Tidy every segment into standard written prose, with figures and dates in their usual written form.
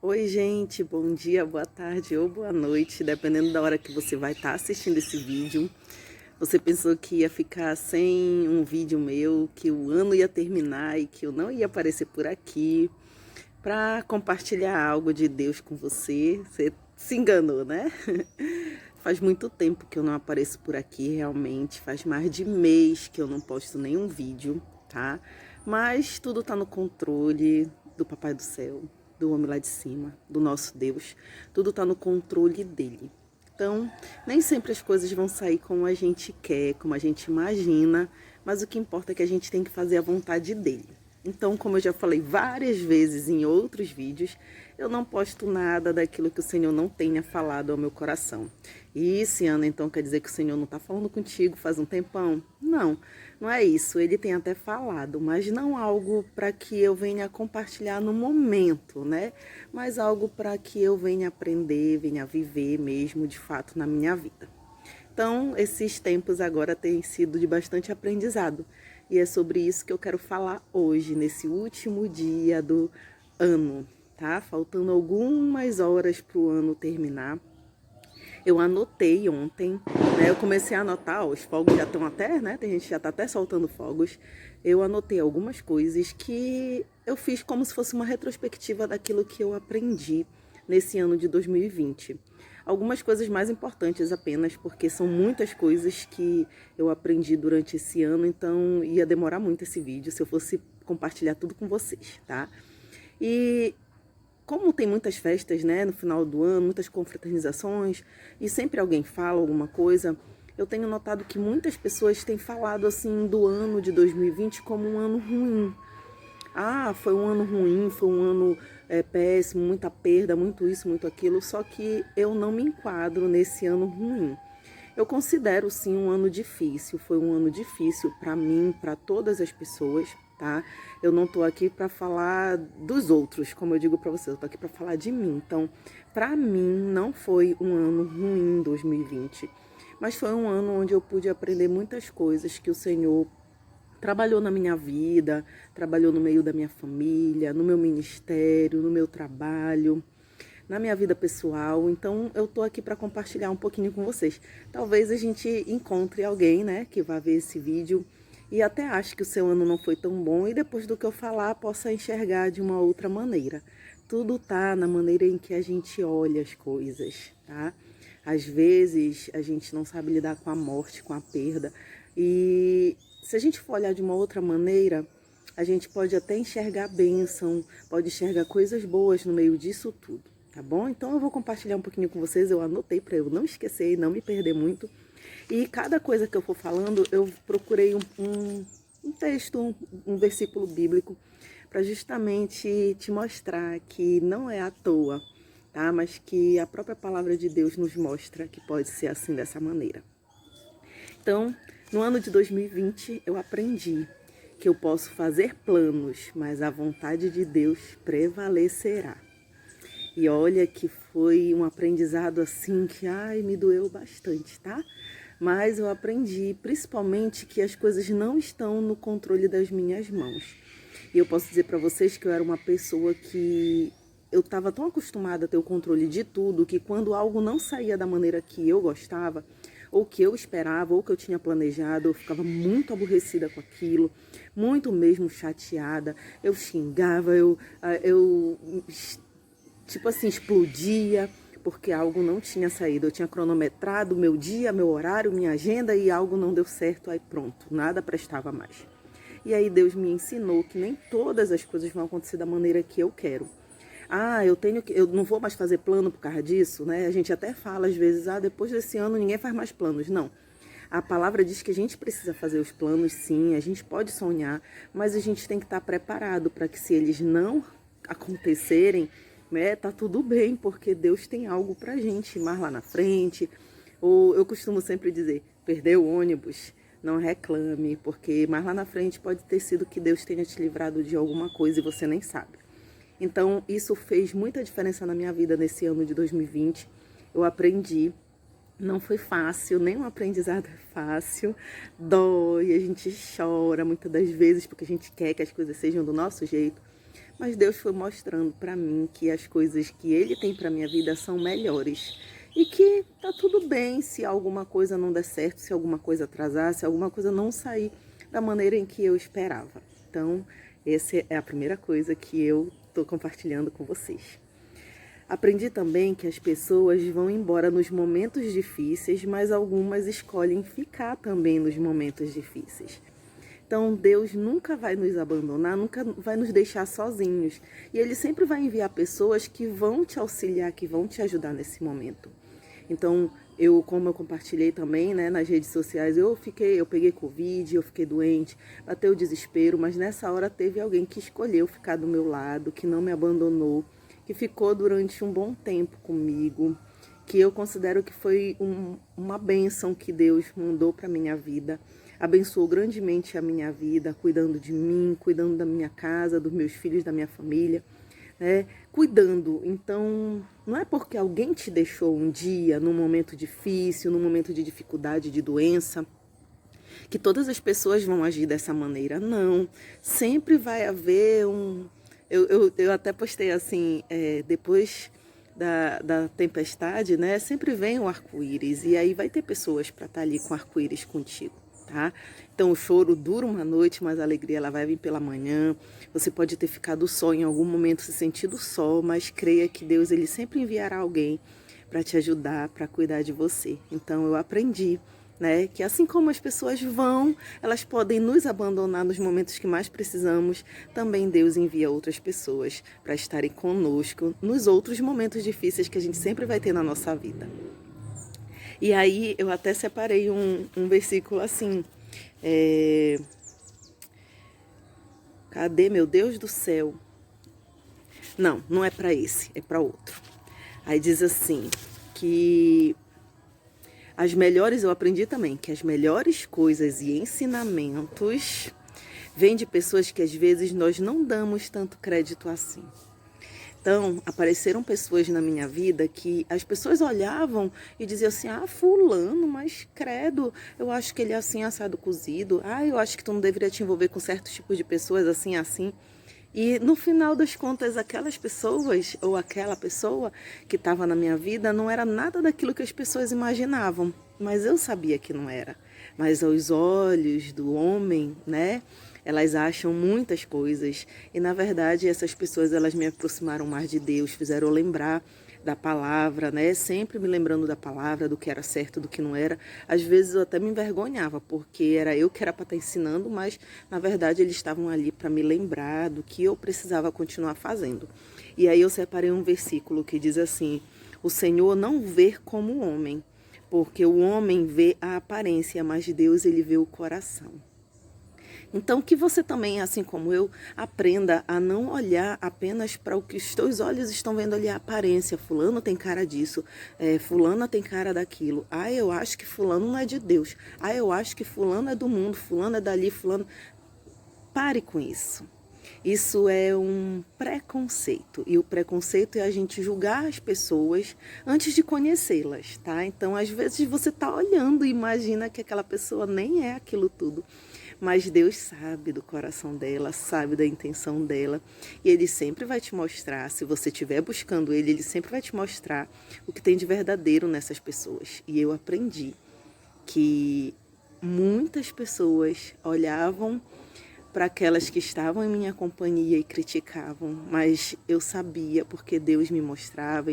Oi, gente, bom dia, boa tarde ou boa noite, dependendo da hora que você vai estar assistindo esse vídeo. Você pensou que ia ficar sem um vídeo meu, que o ano ia terminar e que eu não ia aparecer por aqui para compartilhar algo de Deus com você. Você se enganou, né? Faz muito tempo que eu não apareço por aqui, realmente. Faz mais de mês que eu não posto nenhum vídeo, tá? Mas tudo tá no controle do Papai do Céu, do homem lá de cima, do nosso Deus. Tudo tá no controle dele. Então, nem sempre as coisas vão sair como a gente quer, como a gente imagina, mas o que importa é que a gente tem que fazer a vontade dele. Então, como eu já falei várias vezes em outros vídeos, eu não posto nada daquilo que o Senhor não tenha falado ao meu coração. E esse ano, então, quer dizer que o Senhor não está falando contigo faz um tempão? Não, não é isso. Ele tem até falado, mas não algo para que eu venha compartilhar no momento, né? Mas algo para que eu venha aprender, venha viver mesmo, de fato, na minha vida. Então, esses tempos agora têm sido de bastante aprendizado. E é sobre isso que eu quero falar hoje, nesse último dia do ano, tá? Faltando algumas horas para o ano terminar. Eu anotei ontem, né? Eu comecei a anotar, ó, os fogos já estão até, né? Tem gente que já tá até soltando fogos. Eu anotei algumas coisas que eu fiz como se fosse uma retrospectiva daquilo que eu aprendi nesse ano de 2020. Algumas coisas mais importantes apenas, porque são muitas coisas que eu aprendi durante esse ano, então ia demorar muito esse vídeo se eu fosse compartilhar tudo com vocês, tá? E como tem muitas festas, né, no final do ano, muitas confraternizações, e sempre alguém fala alguma coisa, eu tenho notado que muitas pessoas têm falado assim do ano de 2020 como um ano ruim. Ah, foi um ano ruim, foi um ano péssimo, muita perda, muito isso, muito aquilo, só que eu não me enquadro nesse ano ruim. Eu considero sim um ano difícil, foi um ano difícil para mim, para todas as pessoas, tá? Eu não tô aqui para falar dos outros, como eu digo para vocês, eu tô aqui para falar de mim. Então, para mim não foi um ano ruim 2020, mas foi um ano onde eu pude aprender muitas coisas que o Senhor trabalhou na minha vida, trabalhou no meio da minha família, no meu ministério, no meu trabalho, na minha vida pessoal. Então, eu tô aqui para compartilhar um pouquinho com vocês. Talvez a gente encontre alguém, né, que vá ver esse vídeo e até ache que o seu ano não foi tão bom e depois do que eu falar possa enxergar de uma outra maneira. Tudo tá na maneira em que a gente olha as coisas, tá? Às vezes a gente não sabe lidar com a morte, com a perda, e se a gente for olhar de uma outra maneira, a gente pode até enxergar bênção, pode enxergar coisas boas no meio disso tudo, tá bom? Então eu vou compartilhar um pouquinho com vocês, eu anotei para eu não esquecer e não me perder muito. E cada coisa que eu for falando, eu procurei um texto, um versículo bíblico, para justamente te mostrar que não é à toa, tá? Mas que a própria palavra de Deus nos mostra que pode ser assim, dessa maneira. Então, no ano de 2020, eu aprendi que eu posso fazer planos, mas a vontade de Deus prevalecerá. E olha que foi um aprendizado assim que, ai, me doeu bastante, tá? Mas eu aprendi, principalmente, que as coisas não estão no controle das minhas mãos. E eu posso dizer para vocês que eu era uma pessoa que eu estava tão acostumada a ter o controle de tudo, que quando algo não saía da maneira que eu gostava, ou que eu esperava, ou que eu tinha planejado, eu ficava muito aborrecida com aquilo, muito mesmo chateada. Eu xingava, eu tipo assim, explodia, porque algo não tinha saído. Eu tinha cronometrado meu dia, meu horário, minha agenda e algo não deu certo, aí pronto, nada prestava mais. E aí Deus me ensinou que nem todas as coisas vão acontecer da maneira que eu quero. Ah, eu não vou mais fazer plano por causa disso, né? A gente até fala às vezes, depois desse ano ninguém faz mais planos. Não. A palavra diz que a gente precisa fazer os planos, sim, a gente pode sonhar, mas a gente tem que estar preparado para que se eles não acontecerem, né, tá tudo bem, porque Deus tem algo pra gente mais lá na frente. Ou eu costumo sempre dizer, perdeu o ônibus, não reclame, porque mais lá na frente pode ter sido que Deus tenha te livrado de alguma coisa e você nem sabe. Então, isso fez muita diferença na minha vida nesse ano de 2020. Eu aprendi, não foi fácil, nenhum aprendizado é fácil, dói, a gente chora muitas das vezes porque a gente quer que as coisas sejam do nosso jeito. mas Deus foi mostrando para mim que as coisas que Ele tem para minha vida são melhores. E que tá tudo bem se alguma coisa não der certo, se alguma coisa atrasar, se alguma coisa não sair da maneira em que eu esperava. Então, essa é a primeira coisa que eu estou compartilhando com vocês. Aprendi também que as pessoas vão embora nos momentos difíceis, mas algumas escolhem ficar também nos momentos difíceis. Então, Deus nunca vai nos abandonar, nunca vai nos deixar sozinhos. E Ele sempre vai enviar pessoas que vão te auxiliar, que vão te ajudar nesse momento. Então, como eu compartilhei também, né, nas redes sociais, eu peguei Covid, eu fiquei doente, bateu o desespero, mas nessa hora teve alguém que escolheu ficar do meu lado, que não me abandonou, que ficou durante um bom tempo comigo, que eu considero que foi uma bênção que Deus mandou para minha vida. Abençoou grandemente a minha vida, cuidando de mim, cuidando da minha casa, dos meus filhos, da minha família, né? Cuidando. Então, não é porque alguém te deixou um dia, num momento difícil, num momento de dificuldade, de doença, que todas as pessoas vão agir dessa maneira. Não. Sempre vai haver Eu até postei assim, depois da tempestade, né? Sempre vem o arco-íris. E aí vai ter pessoas para estar ali com arco-íris contigo. Tá? Então o choro dura uma noite, mas a alegria ela vai vir pela manhã. Você pode ter ficado só em algum momento, se sentindo só, mas creia que Deus ele sempre enviará alguém para te ajudar, para cuidar de você. Então eu aprendi, né, que assim como as pessoas vão, elas podem nos abandonar nos momentos que mais precisamos, também Deus envia outras pessoas para estarem conosco nos outros momentos difíceis que a gente sempre vai ter na nossa vida. E aí eu até separei um versículo assim, cadê meu Deus do céu? Não é para esse, é para outro. Aí diz assim, que eu aprendi também, que as melhores coisas e ensinamentos vêm de pessoas que às vezes nós não damos tanto crédito assim. Então, apareceram pessoas na minha vida que as pessoas olhavam e diziam assim, fulano, mas credo, eu acho que ele é assim, assado, cozido. Eu acho que tu não deveria te envolver com certos tipos de pessoas assim, assim. E no final das contas, aquelas pessoas ou aquela pessoa que estava na minha vida não era nada daquilo que as pessoas imaginavam. Mas eu sabia que não era. Mas aos olhos do homem, né? Elas acham muitas coisas e, na verdade, essas pessoas elas me aproximaram mais de Deus, fizeram eu lembrar da palavra, né? Sempre me lembrando da palavra, do que era certo, do que não era. Às vezes eu até me envergonhava, porque era eu que era para estar ensinando, mas, na verdade, eles estavam ali para me lembrar do que eu precisava continuar fazendo. E aí eu separei um versículo que diz assim, o Senhor não vê como o homem, porque o homem vê a aparência, mas Deus ele vê o coração. Então, que você também, assim como eu, aprenda a não olhar apenas para o que os teus olhos estão vendo ali, a aparência. Fulano tem cara disso, fulana tem cara daquilo. Eu acho que fulano não é de Deus. Eu acho que fulano é do mundo, fulano é dali, fulano... Pare com isso. Isso é um preconceito. E o preconceito é a gente julgar as pessoas antes de conhecê-las, tá? Então, às vezes, você tá olhando e imagina que aquela pessoa nem é aquilo tudo. Mas Deus sabe do coração dela, sabe da intenção dela. E Ele sempre vai te mostrar, se você estiver buscando Ele, Ele sempre vai te mostrar o que tem de verdadeiro nessas pessoas. E eu aprendi que muitas pessoas olhavam para aquelas que estavam em minha companhia e criticavam, mas eu sabia, porque Deus me mostrava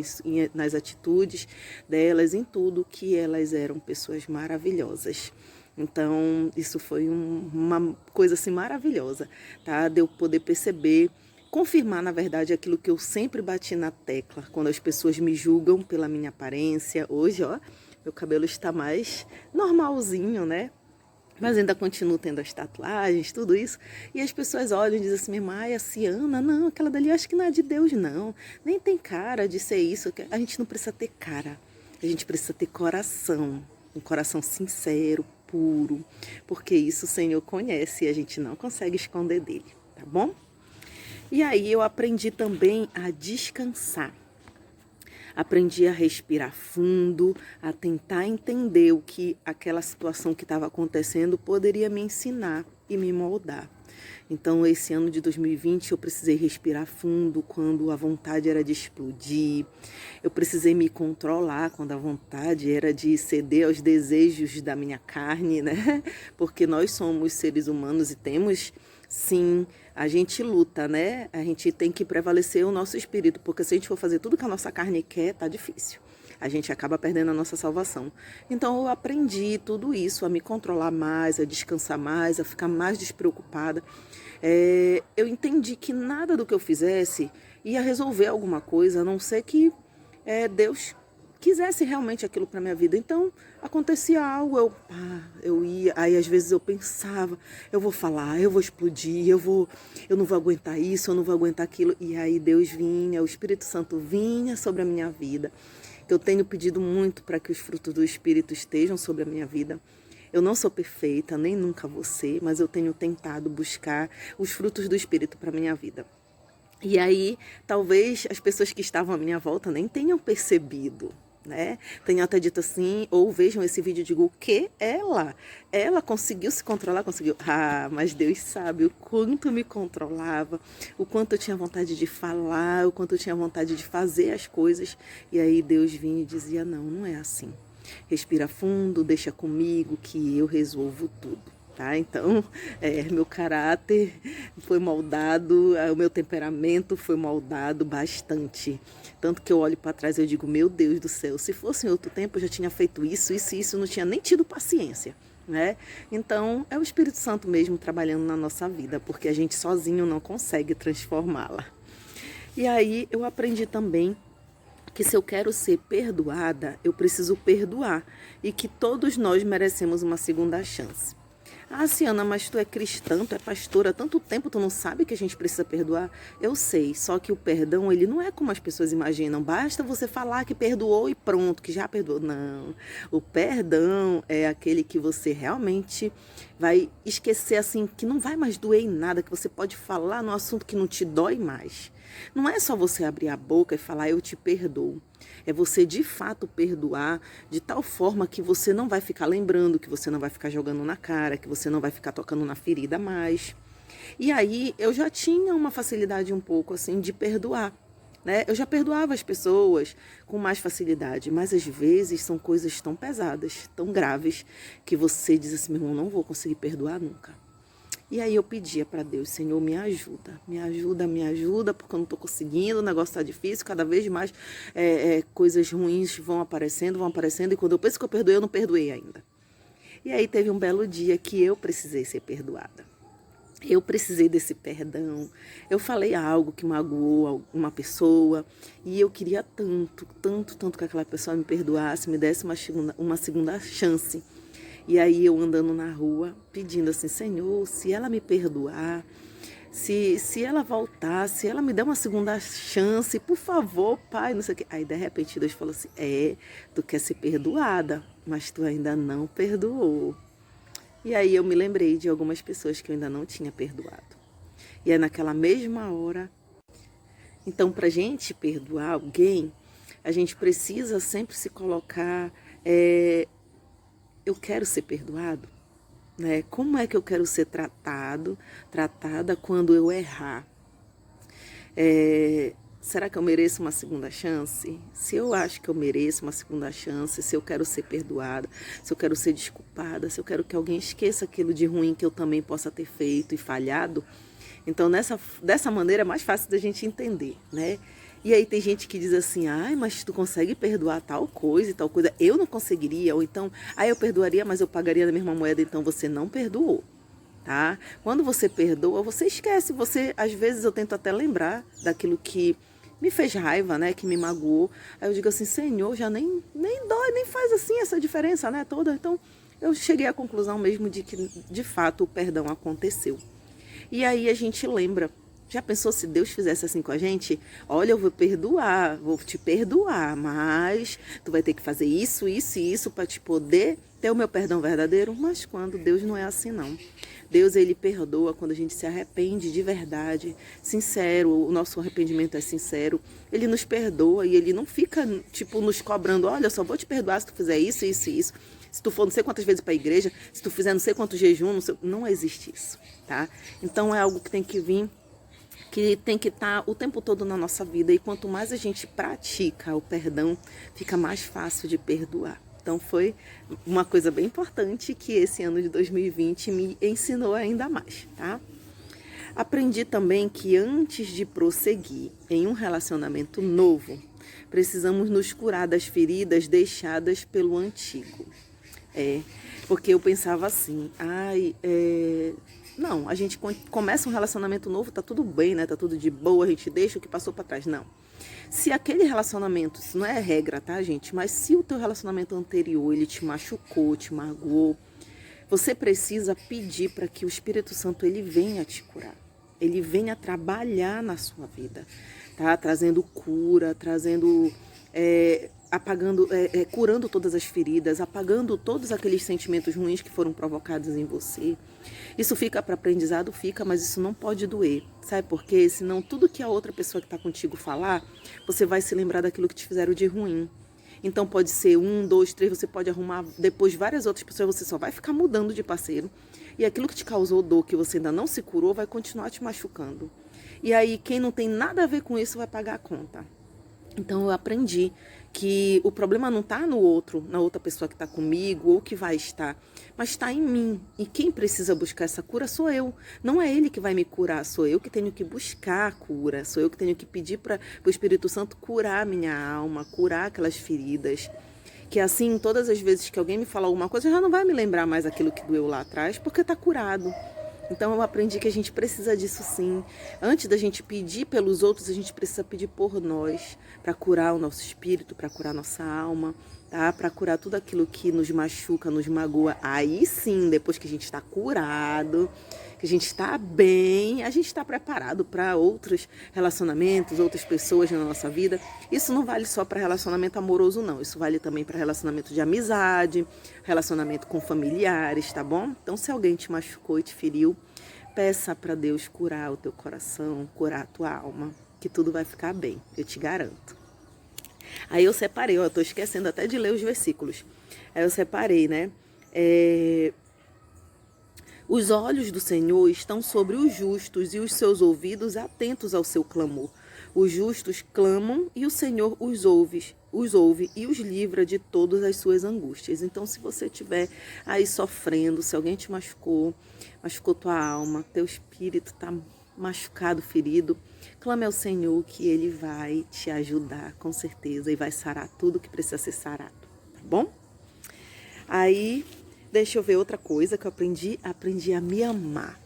nas atitudes delas, em tudo, que elas eram pessoas maravilhosas. Então, isso foi uma coisa assim maravilhosa, tá? De eu poder perceber, confirmar, na verdade, aquilo que eu sempre bati na tecla, quando as pessoas me julgam pela minha aparência. Hoje, meu cabelo está mais normalzinho, né? Mas ainda continuo tendo as tatuagens, tudo isso. E as pessoas olham e dizem assim, minha irmã, a Ciana, não, aquela dali eu acho que não é de Deus, não. Nem tem cara de ser isso. A gente não precisa ter cara. A gente precisa ter coração. Um coração sincero, puro. Porque isso o Senhor conhece e a gente não consegue esconder dele, tá bom? E aí eu aprendi também a descansar. Aprendi a respirar fundo, a tentar entender o que aquela situação que estava acontecendo poderia me ensinar. e me moldar. Então, esse ano de 2020, eu precisei respirar fundo quando a vontade era de explodir. Eu precisei me controlar quando a vontade era de ceder aos desejos da minha carne, né? Porque nós somos seres humanos e temos, sim, a gente luta, né? A gente tem que prevalecer o nosso espírito, porque se a gente for fazer tudo que a nossa carne quer, tá difícil. A gente acaba perdendo a nossa salvação. Então eu aprendi tudo isso, a me controlar mais, a descansar mais, a ficar mais despreocupada. Eu entendi que nada do que eu fizesse ia resolver alguma coisa, a não ser que Deus quisesse realmente aquilo para minha vida. Então acontecia algo, eu ia, aí às vezes eu pensava, eu vou falar, eu vou explodir, eu não vou aguentar isso, eu não vou aguentar aquilo. E aí Deus vinha, o Espírito Santo vinha sobre a minha vida. Eu tenho pedido muito para que os frutos do Espírito estejam sobre a minha vida. Eu não sou perfeita, nem nunca vou ser, mas eu tenho tentado buscar os frutos do Espírito para a minha vida. E aí, talvez as pessoas que estavam à minha volta nem tenham percebido, né? Tenham até dito assim, ou vejam esse vídeo e digam, o que? Ela conseguiu se controlar, conseguiu. Mas Deus sabe o quanto me controlava, o quanto eu tinha vontade de falar, o quanto eu tinha vontade de fazer as coisas. E aí Deus vinha e dizia, não é assim. Respira fundo, deixa comigo que eu resolvo tudo. Tá? Então, meu caráter foi moldado, o meu temperamento foi moldado bastante. Tanto que eu olho para trás e eu digo, meu Deus do céu, se fosse em outro tempo eu já tinha feito isso, não tinha nem tido paciência. Né? Então, é o Espírito Santo mesmo trabalhando na nossa vida, porque a gente sozinho não consegue transformá-la. E aí eu aprendi também que se eu quero ser perdoada, eu preciso perdoar. E que todos nós merecemos uma segunda chance. Ciana, mas tu é cristã, tu é pastora, há tanto tempo tu não sabe que a gente precisa perdoar? Eu sei, só que o perdão, ele não é como as pessoas imaginam. Basta você falar que perdoou e pronto, que já perdoou. Não, o perdão é aquele que você realmente vai esquecer, assim, que não vai mais doer em nada, que você pode falar no assunto que não te dói mais. Não é só você abrir a boca e falar, eu te perdoo. É você de fato perdoar de tal forma que você não vai ficar lembrando, que você não vai ficar jogando na cara, que você não vai ficar tocando na ferida mais. E aí eu já tinha uma facilidade um pouco assim de perdoar, né? Eu já perdoava as pessoas com mais facilidade, mas às vezes são coisas tão pesadas, tão graves, que você diz assim, meu irmão, não vou conseguir perdoar nunca. E aí eu pedia para Deus, Senhor, me ajuda, porque eu não estou conseguindo, o negócio está difícil, cada vez mais coisas ruins vão aparecendo, e quando eu penso que eu perdoei, eu não perdoei ainda. E aí teve um belo dia que eu precisei ser perdoada. Eu precisei desse perdão, eu falei algo que magoou uma pessoa e eu queria tanto que aquela pessoa me perdoasse, me desse uma segunda chance. E aí eu andando na rua, pedindo assim, Senhor, se ela me perdoar, se ela voltar, se ela me der uma segunda chance, por favor, Pai, não sei o quê. Aí de repente Deus falou assim, tu quer ser perdoada, mas tu ainda não perdoou. E aí eu me lembrei de algumas pessoas que eu ainda não tinha perdoado. E é naquela mesma hora. Então, pra gente perdoar alguém, a gente precisa sempre se colocar... eu quero ser perdoado, né? Como é que eu quero ser tratada quando eu errar? Será que eu mereço uma segunda chance? Se eu acho que eu mereço uma segunda chance, se eu quero ser perdoada, se eu quero ser desculpada, se eu quero que alguém esqueça aquilo de ruim que eu também possa ter feito e falhado, então dessa maneira é mais fácil da gente entender, né? E aí tem gente que diz assim, mas tu consegue perdoar tal coisa e tal coisa, eu não conseguiria, ou então, eu perdoaria, mas eu pagaria na mesma moeda, então você não perdoou, tá? Quando você perdoa, você esquece, às vezes eu tento até lembrar daquilo que me fez raiva, né, que me magoou, aí eu digo assim, Senhor, já nem dói, nem faz assim essa diferença, né, toda, então eu cheguei à conclusão mesmo de que, de fato, o perdão aconteceu. E aí a gente lembra, já pensou se Deus fizesse assim com a gente? Olha, eu vou te perdoar, mas tu vai ter que fazer isso e isso para te poder ter o meu perdão verdadeiro. Mas quando Deus não é assim, não. Deus, ele perdoa quando a gente se arrepende de verdade, sincero, o nosso arrependimento é sincero. Ele nos perdoa e ele não fica, nos cobrando, olha, eu só vou te perdoar se tu fizer isso, isso e isso. se tu for não sei quantas vezes para a igreja, se tu fizer não sei quantos jejum, não existe isso, tá? Então é algo que tem que vir, que tem que estar o tempo todo na nossa vida, e quanto mais a gente pratica o perdão, fica mais fácil de perdoar. Então foi uma coisa bem importante que esse ano de 2020 me ensinou ainda mais, tá? Aprendi também que antes de prosseguir em um relacionamento novo, precisamos nos curar das feridas deixadas pelo antigo. Porque eu pensava assim, não, a gente começa um relacionamento novo, tá tudo bem, né? Tá tudo de boa, a gente deixa o que passou para trás. Não. Se aquele relacionamento, isso não é regra, tá, gente? Mas se o teu relacionamento anterior, ele te machucou, te magoou, você precisa pedir para que o Espírito Santo, ele venha te curar. Ele venha trabalhar na sua vida, tá? Trazendo cura, trazendo, curando todas as feridas, apagando todos aqueles sentimentos ruins que foram provocados em você. Isso fica para aprendizado, fica, mas isso não pode doer, sabe por quê? Senão tudo que a outra pessoa que está contigo falar, você vai se lembrar daquilo que te fizeram de ruim. Então pode ser 1, 2, 3, você pode arrumar depois várias outras pessoas, você só vai ficar mudando de parceiro. E aquilo que te causou dor, que você ainda não se curou, vai continuar te machucando. E aí quem não tem nada a ver com isso vai pagar a conta. Então eu aprendi que o problema não está no outro, na outra pessoa que está comigo ou que vai estar, mas está em mim. E quem precisa buscar essa cura sou eu. Não é ele que vai me curar, sou eu que tenho que buscar a cura. Sou eu que tenho que pedir para o Espírito Santo curar a minha alma, curar aquelas feridas. Que assim, todas as vezes que alguém me fala alguma coisa, já não vai me lembrar mais aquilo que doeu lá atrás, porque está curado. Então eu aprendi que a gente precisa disso sim. Antes da gente pedir pelos outros, a gente precisa pedir por nós, para curar o nosso espírito, para curar nossa alma, tá? Para curar tudo aquilo que nos machuca, nos magoa. Aí sim, depois que a gente está curado, que a gente está bem, a gente está preparado para outros relacionamentos, outras pessoas na nossa vida. Isso não vale só para relacionamento amoroso, não. Isso vale também para relacionamento de amizade, relacionamento com familiares, tá bom? Então, se alguém te machucou e te feriu, peça para Deus curar o teu coração, curar a tua alma, que tudo vai ficar bem, eu te garanto. Aí eu separei, eu tô esquecendo até de ler os versículos. Aí eu separei, né? Os olhos do Senhor estão sobre os justos e os seus ouvidos atentos ao seu clamor. Os justos clamam e o Senhor os ouve e os livra de todas as suas angústias. Então, se você estiver aí sofrendo, se alguém te machucou tua alma, teu espírito está machucado, ferido, clame ao Senhor que Ele vai te ajudar, com certeza, e vai sarar tudo que precisa ser sarado, tá bom? Aí, deixa eu ver outra coisa que eu aprendi a me amar.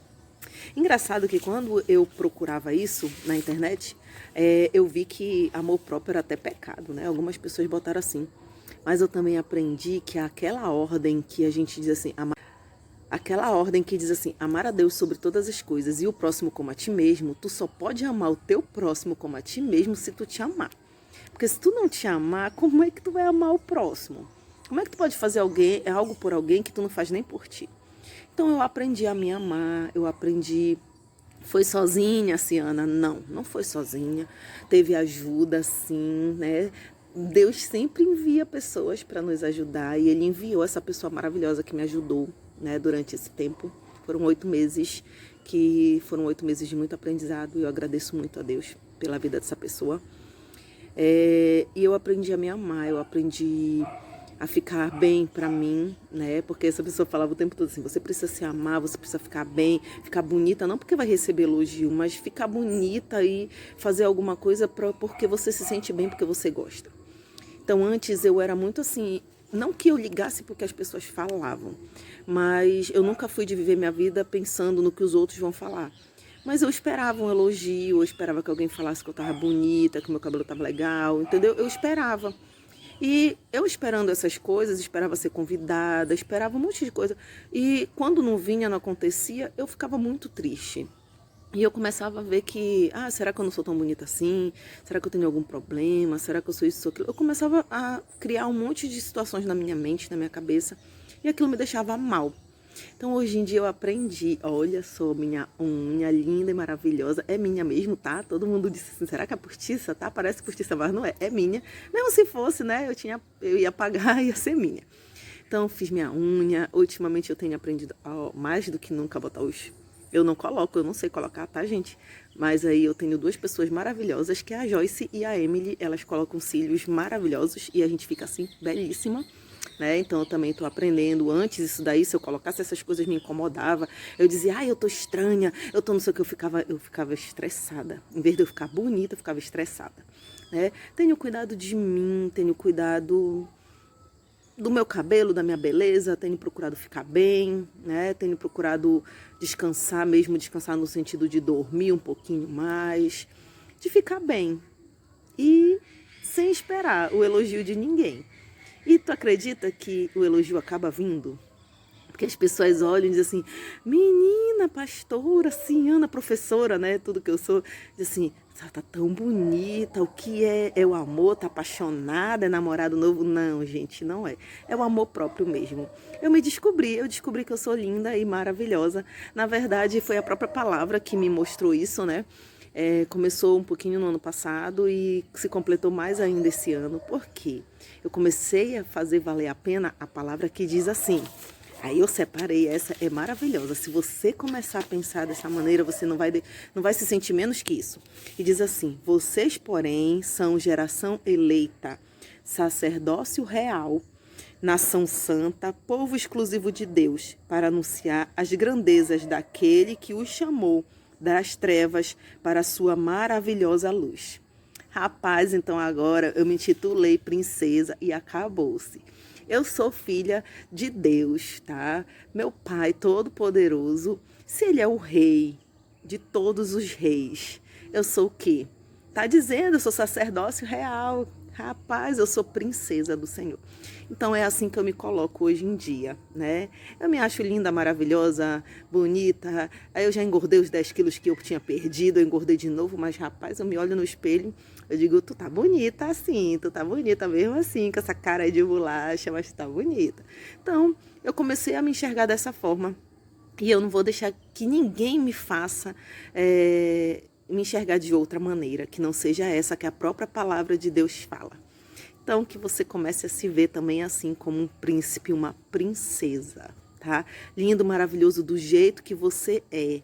Engraçado que quando eu procurava isso na internet, eu vi que amor próprio era até pecado, né? Algumas pessoas botaram assim. Mas eu também aprendi que aquela ordem que a gente diz assim, aquela ordem que diz assim, amar a Deus sobre todas as coisas e o próximo como a ti mesmo, tu só pode amar o teu próximo como a ti mesmo se tu te amar. Porque se tu não te amar, como é que tu vai amar o próximo? Como é que tu pode fazer algo por alguém que tu não faz nem por ti? Então eu aprendi a me amar, eu aprendi. Foi sozinha, Ciana? Não, não foi sozinha. Teve ajuda, sim, né? Deus sempre envia pessoas para nos ajudar e Ele enviou essa pessoa maravilhosa que me ajudou, né, durante esse tempo. Foram 8 meses de muito aprendizado e eu agradeço muito a Deus pela vida dessa pessoa. E eu aprendi a me amar, eu aprendi a ficar bem pra mim, né? Porque essa pessoa falava o tempo todo assim, você precisa se amar, você precisa ficar bem, ficar bonita, não porque vai receber elogio, mas ficar bonita e fazer alguma coisa porque você se sente bem, porque você gosta. Então antes eu era muito assim, não que eu ligasse porque as pessoas falavam, mas eu nunca fui de viver minha vida pensando no que os outros vão falar. Mas eu esperava um elogio, eu esperava que alguém falasse que eu tava bonita, que o meu cabelo tava legal, entendeu? Eu esperava. E eu esperando essas coisas, esperava ser convidada, esperava um monte de coisa. E quando não vinha, não acontecia, eu ficava muito triste. E eu começava a ver que, será que eu não sou tão bonita assim? Será que eu tenho algum problema? Será que eu sou isso ou aquilo? Eu começava a criar um monte de situações na minha mente, na minha cabeça, e aquilo me deixava mal. Então hoje em dia eu aprendi, olha só, minha unha linda e maravilhosa, é minha mesmo, tá? Todo mundo disse assim, será que é postiça, tá? Parece postiça, mas não é, é minha. Mesmo se fosse, né, eu ia pagar, ia ser minha. Então, fiz minha unha. Ultimamente eu tenho aprendido mais do que nunca a botar os... Eu não coloco, eu não sei colocar, tá, gente? Mas aí eu tenho duas pessoas maravilhosas, que é a Joyce e a Emily. Elas colocam cílios maravilhosos e a gente fica assim, belíssima. Né? Então eu também tô aprendendo. Antes isso daí, se eu colocasse essas coisas me incomodava. Eu dizia, ai, eu tô estranha, eu tô não sei o que, eu ficava estressada. Em vez de eu ficar bonita, eu ficava estressada. Né? Tenho cuidado de mim, tenho cuidado do meu cabelo, da minha beleza, tenho procurado ficar bem, né? Tenho procurado descansar mesmo, descansar no sentido de dormir um pouquinho mais, de ficar bem e sem esperar o elogio de ninguém. E tu acredita que o elogio acaba vindo? Porque as pessoas olham e dizem assim, menina, pastora, senhora, professora, né? Tudo que eu sou. Diz assim, ela tá tão bonita, o que é? É o amor? Tá apaixonada? É namorado novo? Não, gente, não é. É o amor próprio mesmo. Eu descobri que eu sou linda e maravilhosa. Na verdade, foi a própria palavra que me mostrou isso, né? Começou um pouquinho no ano passado e se completou mais ainda esse ano. Por quê? Eu comecei a fazer valer a pena a palavra que diz assim... Aí eu separei, essa é maravilhosa. Se você começar a pensar dessa maneira, você não vai se sentir menos que isso. E diz assim, vocês, porém, são geração eleita, sacerdócio real, nação santa, povo exclusivo de Deus, para anunciar as grandezas daquele que os chamou das trevas para a sua maravilhosa luz. Rapaz, então agora eu me intitulei princesa e acabou-se. Eu sou filha de Deus, tá? Meu Pai Todo-Poderoso, se Ele é o rei de todos os reis, eu sou o quê? Tá dizendo, eu sou sacerdócio real. Rapaz, eu sou princesa do Senhor. Então é assim que eu me coloco hoje em dia, né? Eu me acho linda, maravilhosa, bonita. Aí eu já engordei os 10 quilos que eu tinha perdido, eu engordei de novo, mas rapaz, eu me olho no espelho, eu digo, tu tá bonita assim, tu tá bonita mesmo assim, com essa cara aí de bolacha, mas tu tá bonita. Então, eu comecei a me enxergar dessa forma. E eu não vou deixar que ninguém me faça... me enxergar de outra maneira, que não seja essa que a própria palavra de Deus fala. Então, que você comece a se ver também assim como um príncipe, uma princesa, tá? Lindo, maravilhoso do jeito que você é,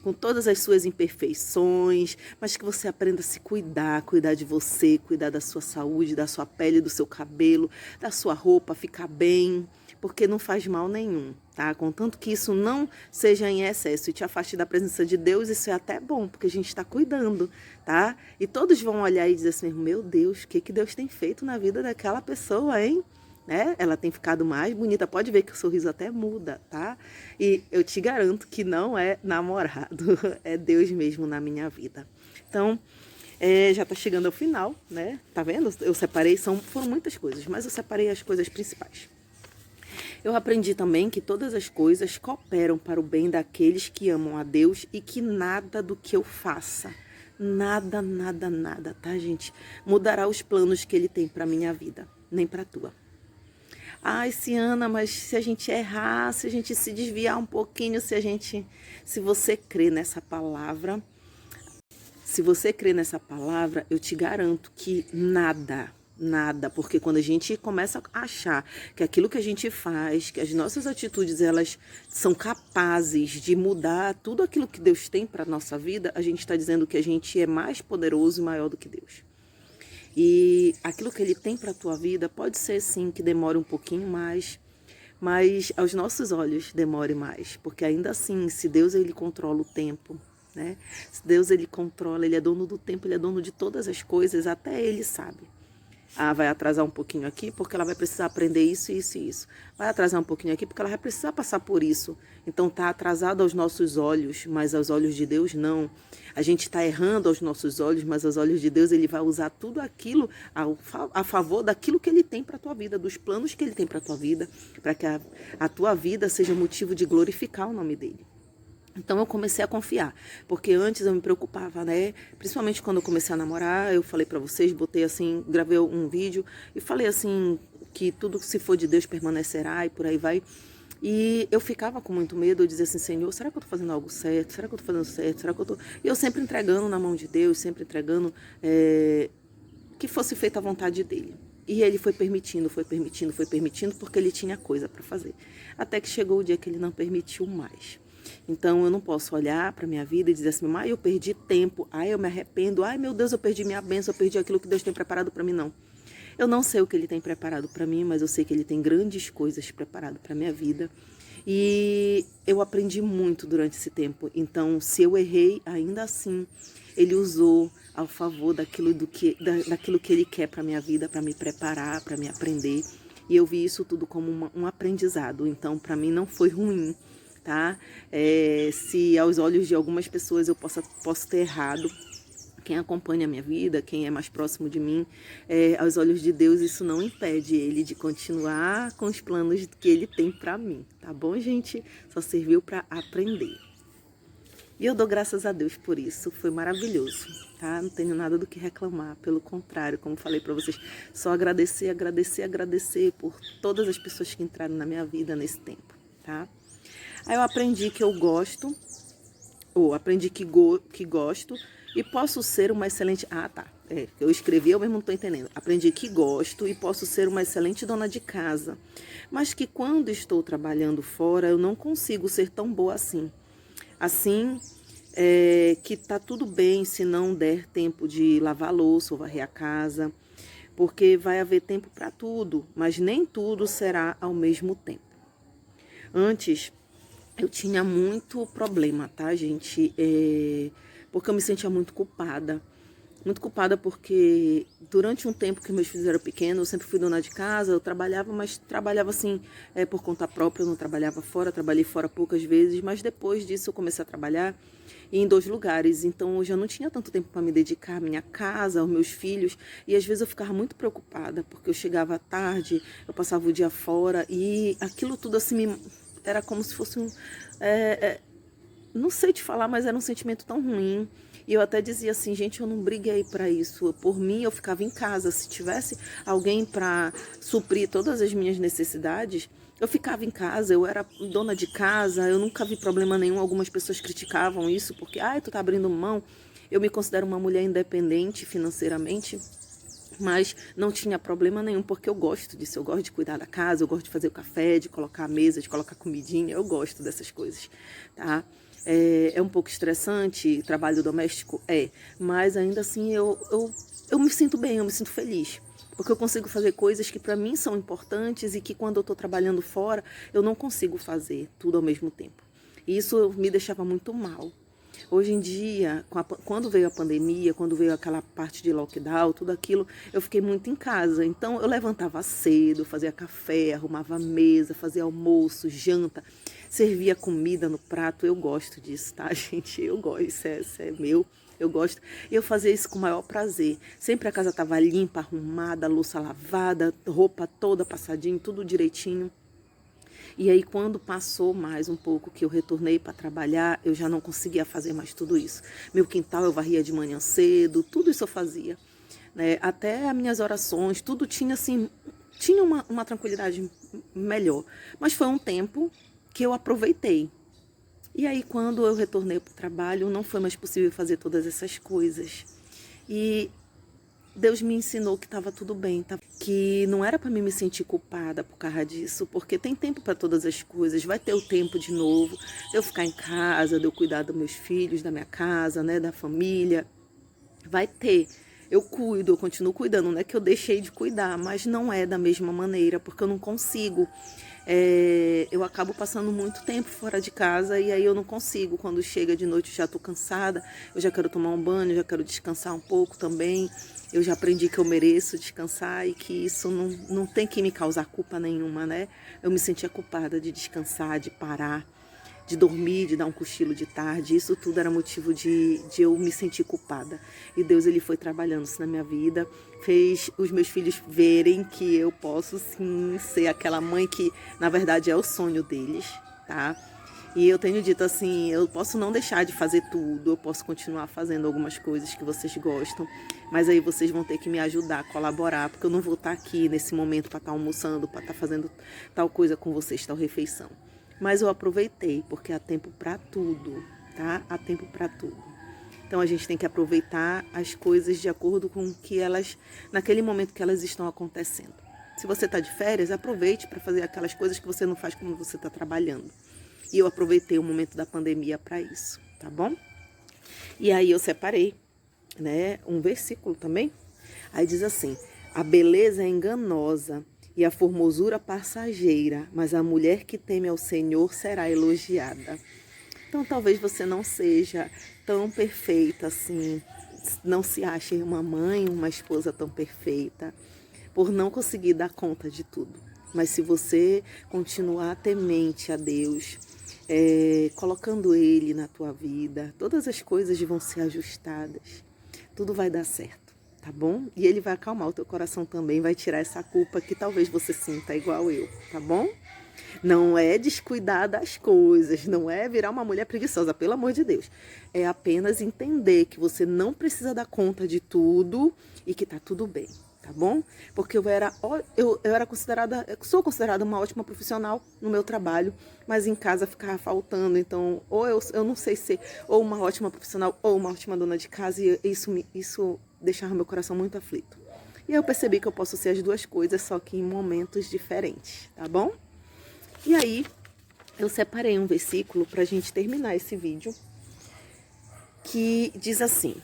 com todas as suas imperfeições, mas que você aprenda a se cuidar, cuidar de você, cuidar da sua saúde, da sua pele, do seu cabelo, da sua roupa, ficar bem, porque não faz mal nenhum, tá? Contanto que isso não seja em excesso e te afaste da presença de Deus, isso é até bom, porque a gente está cuidando, tá? E todos vão olhar e dizer assim, meu Deus, o que Deus tem feito na vida daquela pessoa, hein? Né? Ela tem ficado mais bonita, pode ver que o sorriso até muda, tá? E eu te garanto que não é namorado, é Deus mesmo na minha vida. Então, já tá chegando ao final, né? Tá vendo? Eu separei, foram muitas coisas, mas eu separei as coisas principais. Eu aprendi também que todas as coisas cooperam para o bem daqueles que amam a Deus e que nada do que eu faça, nada, nada, nada, tá, gente? Mudará os planos que Ele tem para minha vida, nem para a tua. Ai, Ciana, mas se a gente errar, se a gente se desviar um pouquinho, se você crê nessa palavra, eu te garanto que nada, porque quando a gente começa a achar que aquilo que a gente faz, que as nossas atitudes, elas são capazes de mudar tudo aquilo que Deus tem para a nossa vida, a gente está dizendo que a gente é mais poderoso e maior do que Deus. E aquilo que Ele tem para a tua vida pode ser sim que demore um pouquinho mais, mas aos nossos olhos demore mais, porque ainda assim, se Deus Ele controla o tempo, né? Se Deus Ele controla, Ele é dono do tempo, Ele é dono de todas as coisas, até Ele sabe. Ah, vai atrasar um pouquinho aqui porque ela vai precisar aprender isso, isso e isso. Vai atrasar um pouquinho aqui porque ela vai precisar passar por isso. Então está atrasado aos nossos olhos, mas aos olhos de Deus não. A gente está errando aos nossos olhos, mas aos olhos de Deus Ele vai usar tudo aquilo a favor daquilo que Ele tem para a tua vida, dos planos que Ele tem para a tua vida, para que a tua vida seja motivo de glorificar o nome dEle. Então eu comecei a confiar, porque antes eu me preocupava, né? Principalmente quando eu comecei a namorar, eu falei pra vocês, botei assim, gravei um vídeo e falei assim, que tudo que se for de Deus permanecerá e por aí vai. E eu ficava com muito medo, eu dizia assim, Senhor, será que eu tô fazendo algo certo? Será que eu tô fazendo certo? Será que eu tô... E eu sempre entregando na mão de Deus, sempre entregando que fosse feita a vontade dEle. E ele foi permitindo, porque ele tinha coisa para fazer. Até que chegou o dia que ele não permitiu mais. Então, eu não posso olhar para minha vida e dizer assim, eu perdi tempo, eu me arrependo, meu Deus, eu perdi minha bênção, eu perdi aquilo que Deus tem preparado para mim, não. Eu não sei o que Ele tem preparado para mim, mas eu sei que Ele tem grandes coisas preparado para minha vida. E eu aprendi muito durante esse tempo. Então, se eu errei, ainda assim, Ele usou ao favor daquilo que Ele quer para minha vida, para me preparar, para me aprender. E eu vi isso tudo como um aprendizado. Então, para mim, não foi ruim, tá? Se aos olhos de algumas pessoas eu posso ter errado, quem acompanha a minha vida, quem é mais próximo de mim, aos olhos de Deus, isso não impede Ele de continuar com os planos que Ele tem para mim, tá bom, gente? Só serviu para aprender. E eu dou graças a Deus por isso, foi maravilhoso, tá? Não tenho nada do que reclamar, pelo contrário, como falei para vocês, só agradecer por todas as pessoas que entraram na minha vida nesse tempo, tá? Aí eu aprendi que eu gosto, que gosto, e posso ser uma excelente... eu escrevi, eu mesmo não estou entendendo. Aprendi que gosto e posso ser uma excelente dona de casa, mas que quando estou trabalhando fora, eu não consigo ser tão boa assim. Assim, que tá tudo bem se não der tempo de lavar a louça ou varrer a casa, porque vai haver tempo para tudo, mas nem tudo será ao mesmo tempo. Antes, eu tinha muito problema, tá, gente? Porque eu me sentia muito culpada. Muito culpada porque durante um tempo que meus filhos eram pequenos, eu sempre fui dona de casa, eu trabalhava, mas trabalhava assim, por conta própria, eu não trabalhava fora, trabalhei fora poucas vezes, mas depois disso eu comecei a trabalhar em 2 lugares, então eu já não tinha tanto tempo para me dedicar à minha casa, aos meus filhos, e às vezes eu ficava muito preocupada, porque eu chegava à tarde, eu passava o dia fora, e aquilo tudo assim, era como se fosse não sei te falar, mas era um sentimento tão ruim. E eu até dizia assim, gente, eu não briguei para isso. Por mim, eu ficava em casa. Se tivesse alguém para suprir todas as minhas necessidades, eu ficava em casa. Eu era dona de casa, eu nunca vi problema nenhum. Algumas pessoas criticavam isso, porque, tu tá abrindo mão. Eu me considero uma mulher independente financeiramente, mas não tinha problema nenhum, porque eu gosto disso. Eu gosto de cuidar da casa, eu gosto de fazer o café, de colocar a mesa, de colocar comidinha. Eu gosto dessas coisas, tá? É um pouco estressante, trabalho doméstico? Mas ainda assim eu me sinto bem, eu me sinto feliz. Porque eu consigo fazer coisas que para mim são importantes e que quando eu estou trabalhando fora, eu não consigo fazer tudo ao mesmo tempo. E isso me deixava muito mal. Hoje em dia, quando veio a pandemia, quando veio aquela parte de lockdown, tudo aquilo, eu fiquei muito em casa. Então, eu levantava cedo, fazia café, arrumava a mesa, fazia almoço, janta, servia comida no prato. Eu gosto disso, tá, gente? Eu gosto, isso é meu. Eu gosto. E eu fazia isso com o maior prazer. Sempre a casa estava limpa, arrumada, louça lavada, roupa toda passadinha, tudo direitinho. E aí, quando passou mais um pouco que eu retornei para trabalhar, eu já não conseguia fazer mais tudo isso. Meu quintal eu varria de manhã cedo, tudo isso eu fazia, né? Até as minhas orações, tudo tinha assim, tinha uma tranquilidade melhor. Mas foi um tempo que eu aproveitei. E aí, quando eu retornei para o trabalho, não foi mais possível fazer todas essas coisas. E Deus me ensinou que estava tudo bem, tá? Que não era para mim me sentir culpada por causa disso, porque tem tempo para todas as coisas. Vai ter o tempo de novo, de eu ficar em casa, de eu cuidar dos meus filhos, da minha casa, né, da família. Vai ter. Eu cuido, eu continuo cuidando, não é que eu deixei de cuidar, mas não é da mesma maneira, porque eu não consigo. Eu acabo passando muito tempo fora de casa e aí eu não consigo. Quando chega de noite eu já estou cansada, eu já quero tomar um banho, já quero descansar um pouco também. Eu já aprendi que eu mereço descansar e que isso não tem que me causar culpa nenhuma, né? Eu me sentia culpada de descansar, de parar, de dormir, de dar um cochilo de tarde. Isso tudo era motivo de eu me sentir culpada. E Deus, Ele foi trabalhando isso na minha vida, fez os meus filhos verem que eu posso sim ser aquela mãe que, na verdade, é o sonho deles, tá? E eu tenho dito assim, eu posso não deixar de fazer tudo, eu posso continuar fazendo algumas coisas que vocês gostam, mas aí vocês vão ter que me ajudar, colaborar, porque eu não vou estar aqui nesse momento para estar almoçando, para estar fazendo tal coisa com vocês, tal refeição. Mas eu aproveitei, porque há tempo para tudo, tá? Há tempo para tudo. Então a gente tem que aproveitar as coisas de acordo com que elas, naquele momento que elas estão acontecendo. Se você está de férias, aproveite para fazer aquelas coisas que você não faz quando você está trabalhando. E eu aproveitei o momento da pandemia para isso, tá bom? E aí eu separei, né, um versículo também. Aí diz assim: a beleza é enganosa e a formosura passageira, mas a mulher que teme ao Senhor será elogiada. Então talvez você não seja tão perfeita assim, não se ache uma mãe, uma esposa tão perfeita, por não conseguir dar conta de tudo. Mas se você continuar temente a Deus, colocando Ele na tua vida, todas as coisas vão ser ajustadas, tudo vai dar certo, tá bom? E Ele vai acalmar o teu coração também, vai tirar essa culpa que talvez você sinta igual eu, tá bom? Não é descuidar das coisas, não é virar uma mulher preguiçosa, pelo amor de Deus. É apenas entender que você não precisa dar conta de tudo e que tá tudo bem, tá bom? Porque eu sou considerada uma ótima profissional no meu trabalho, mas em casa ficava faltando. Então, ou eu não sei ser ou uma ótima profissional ou uma ótima dona de casa, e isso deixava meu coração muito aflito. E eu percebi que eu posso ser as duas coisas, só que em momentos diferentes, tá bom? E aí, eu separei um versículo para a gente terminar esse vídeo, que diz assim: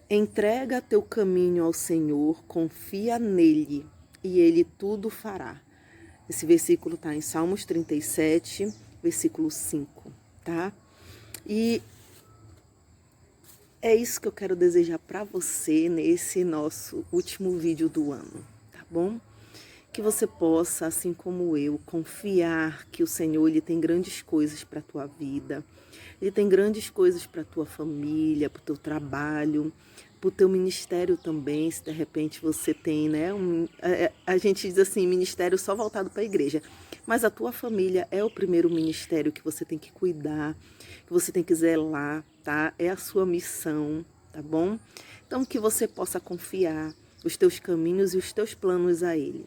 entrega teu caminho ao Senhor, confia nele, e ele tudo fará. Esse versículo está em Salmos 37, versículo 5, tá? E é isso que eu quero desejar para você nesse nosso último vídeo do ano, tá bom? Que você possa, assim como eu, confiar que o Senhor Ele tem grandes coisas para a tua vida. Ele tem grandes coisas para a tua família, para o teu trabalho, para o teu ministério também. Se de repente você tem, né? A gente diz assim, ministério só voltado para a igreja. Mas a tua família é o primeiro ministério que você tem que cuidar, que você tem que zelar, tá? É a sua missão, tá bom? Então que você possa confiar os teus caminhos e os teus planos a Ele.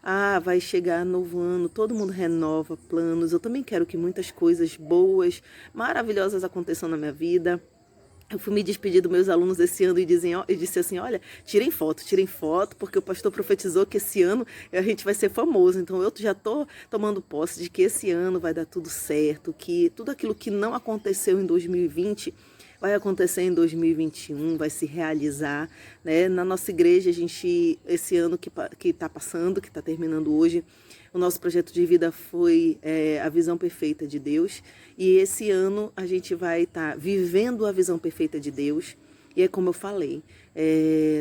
Ah, vai chegar novo ano, todo mundo renova planos. Eu também quero que muitas coisas boas, maravilhosas aconteçam na minha vida. Eu fui me despedir dos meus alunos esse ano e disse assim, olha, tirem foto, porque o pastor profetizou que esse ano a gente vai ser famoso. Então eu já estou tomando posse de que esse ano vai dar tudo certo, que tudo aquilo que não aconteceu em 2020 vai acontecer em 2021, vai se realizar, né? Na nossa igreja, esse ano que está passando, que está terminando hoje, o nosso projeto de vida foi a visão perfeita de Deus. E esse ano a gente vai estar vivendo a visão perfeita de Deus. E é como eu falei,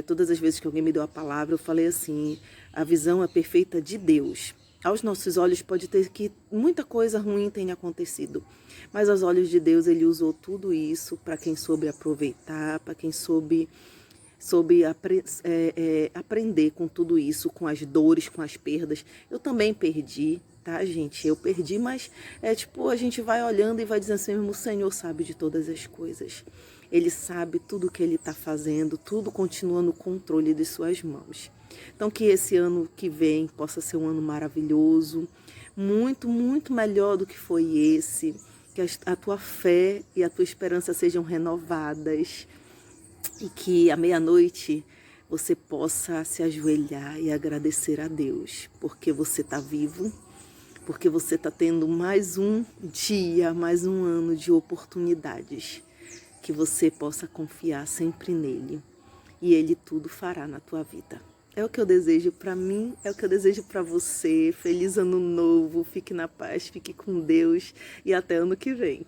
todas as vezes que alguém me deu a palavra, eu falei assim, a visão é perfeita de Deus. Aos nossos olhos pode ter que muita coisa ruim tenha acontecido, mas aos olhos de Deus Ele usou tudo isso para quem soube aproveitar, para quem soube aprender com tudo isso, com as dores, com as perdas. Eu também perdi, tá, gente? Eu perdi, mas a gente vai olhando e vai dizendo assim, o Senhor sabe de todas as coisas. Ele sabe tudo o que Ele está fazendo, tudo continua no controle de suas mãos. Então que esse ano que vem possa ser um ano maravilhoso, muito, muito melhor do que foi esse, que a tua fé e a tua esperança sejam renovadas e que à meia-noite você possa se ajoelhar e agradecer a Deus, porque você está vivo, porque você está tendo mais um dia, mais um ano de oportunidades, que você possa confiar sempre nele e Ele tudo fará na tua vida. É o que eu desejo para mim, é o que eu desejo para você. Feliz ano novo, fique na paz, fique com Deus e até ano que vem.